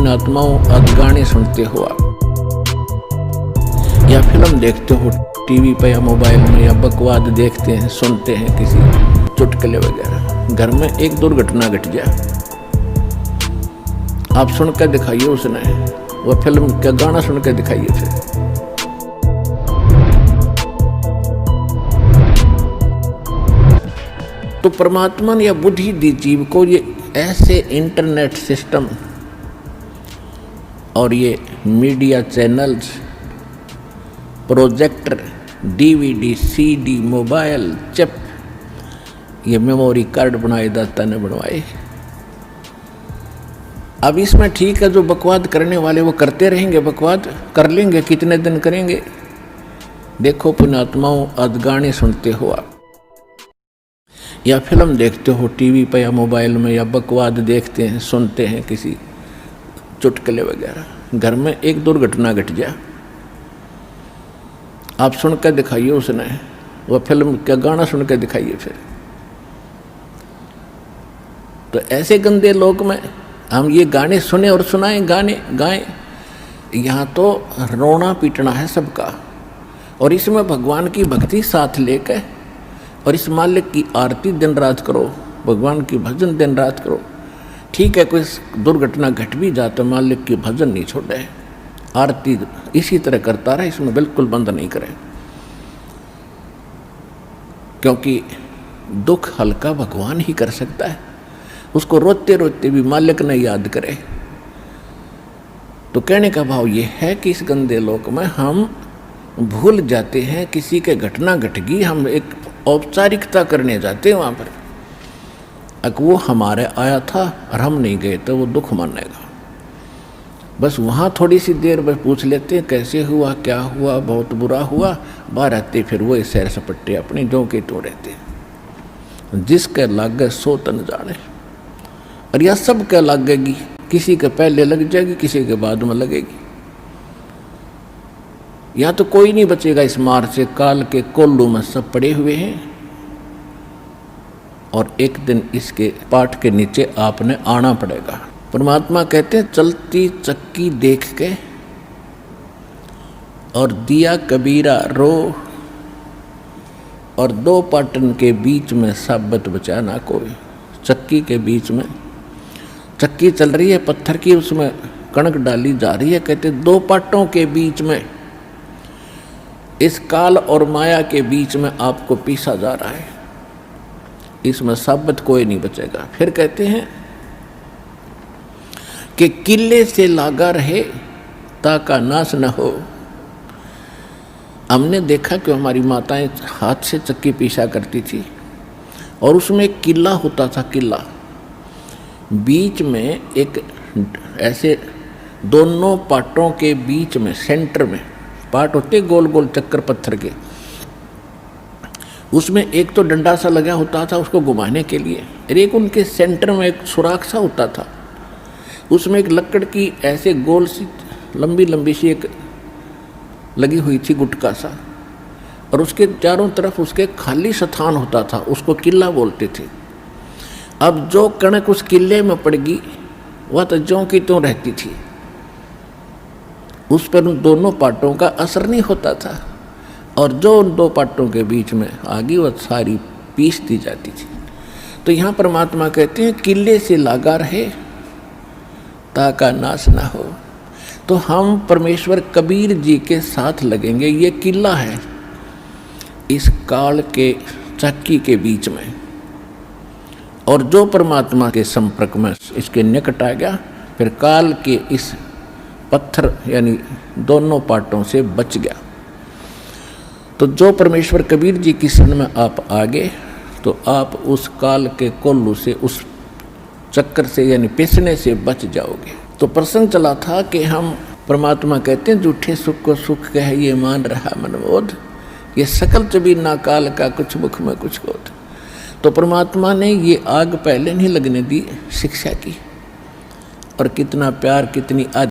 पुण्यात्माओं, आज गाने सुनते हो आप या फिल्म देखते हो टीवी पे या मोबाइल में, या बकवाद देखते हैं, सुनते हैं किसी चुटकुले वगैरह, घर में एक दुर्घटना घट जाए, आप सुन के दिखाइए उसने, वो फिल्म का गाना सुन के दिखाइए फिर। तो परमात्मा ने या बुद्धि दी जीव को ये ऐसे इंटरनेट सिस्टम और ये media channels, projector, DVD, CD, mobile, chip, ये मेमोरी कार्ड बनाए दाता ने बनवाए। अब इसमें ठीक है, जो बकवाद करने वाले वो करते रहेंगे, बकवाद कर लेंगे, कितने दिन करेंगे। देखो पुण्यात्माओं, आज गाने सुनते हो आप या फिल्म देखते हो टीवी पे या मोबाइल में, या बकवाद देखते हैं, सुनते हैं किसी चुटकुले वगैरह, घर में एक दुर्घटना घट जाए, आप सुन के दिखाइए उसने, वो फिल्म का गाना सुन के दिखाइए फिर। तो ऐसे गंदे लोग में हम ये गाने सुने और सुनाएं, गाने गाएं, यहाँ तो रोना पीटना है सबका। और इसमें भगवान की भक्ति साथ लेकर और इस मालिक की आरती दिन रात करो, भगवान की भजन दिन रात करो। ठीक है, कोई दुर्घटना घट भी जाता, मालिक की भजन नहीं छोड़े, आरती इसी तरह करता रहे, इसमें बिल्कुल बंद नहीं करे, क्योंकि दुख हल्का भगवान ही कर सकता है। उसको रोते रोते भी मालिक ने याद करे। तो कहने का भाव ये है कि इस गंदे लोक में हम भूल जाते हैं, किसी के घटना घट गई, हम एक औपचारिकता करने जाते हैं वहाँ पर, अगर वो हमारे आया था और हम नहीं गए तो वो दुख मानेगा। बस वहाँ थोड़ी सी देर बस पूछ लेते हैं कैसे हुआ, क्या हुआ, बहुत बुरा हुआ, बाहर आते फिर वो सैर सपट्टे अपने जो के तो रहते हैं। जिसके लागे सो तन जाने, और यह सब क्या लगेगी, किसी के पहले लग जाएगी, किसी के बाद में लगेगी। या तो कोई नहीं बचेगा इस मार से, काल के कोल्लू में सब पड़े हुए हैं, और एक दिन इसके पाठ के नीचे आपने आना पड़ेगा। परमात्मा कहते हैं चलती चक्की देख के और दिया कबीरा रो, और दो पाटन के बीच में साबत बचा ना कोई। चक्की के बीच में चक्की चल रही है पत्थर की, उसमें कणक डाली जा रही है, कहते दो पाटों के बीच में, इस काल और माया के बीच में आपको पीसा जा रहा है, इसमें साबत कोई नहीं बचेगा। फिर कहते हैं कि किले से लागा रहे ताका नाश न हो। हमने देखा कि हमारी माताएं हाथ से चक्की पीसा करती थी, और उसमें एक किला होता था, किला बीच में एक ऐसे दोनों पाटों के बीच में, सेंटर में पाट होते गोल गोल चक्कर पत्थर के, उसमें एक तो डंडा सा लगा होता था उसको घुमाने के लिए, और एक उनके सेंटर में एक सुराख सा होता था, उसमें एक लकड़ की ऐसे गोल सी लंबी लंबी सी एक लगी हुई थी गुटका सा, और उसके चारों तरफ उसके खाली स्थान होता था, उसको किला बोलते थे। अब जो कणक उस किले में पड़ गई वह तो ज्यों की त्यों रहती थी, उस पर उन दोनों पाटों का असर नहीं होता था, और जो उन दो पाटों के बीच में आ गई वह सारी पीस दी जाती थी। तो यहाँ परमात्मा कहते हैं किले से लागा रहे ताका नाश ना हो। तो हम परमेश्वर कबीर जी के साथ लगेंगे, ये किला है इस काल के चक्की के बीच में, और जो परमात्मा के संपर्क में इसके निकट आ गया, फिर काल के इस पत्थर यानी दोनों पाटों से बच गया। तो जो परमेश्वर कबीर जी की शरण में आप आ गए, तो आप उस काल के कोल्लू से, उस चक्कर से यानी पिसने से बच जाओगे। तो प्रसंग चला था कि हम परमात्मा कहते हैं झूठे सुख को सुख कह ये मान रहा मनबोध, ये सकल चबी ना काल का कुछ मुख में कुछ क्रोध। तो परमात्मा ने ये आग पहले नहीं लगने दी शिक्षा की, और कितना प्यार, कितनी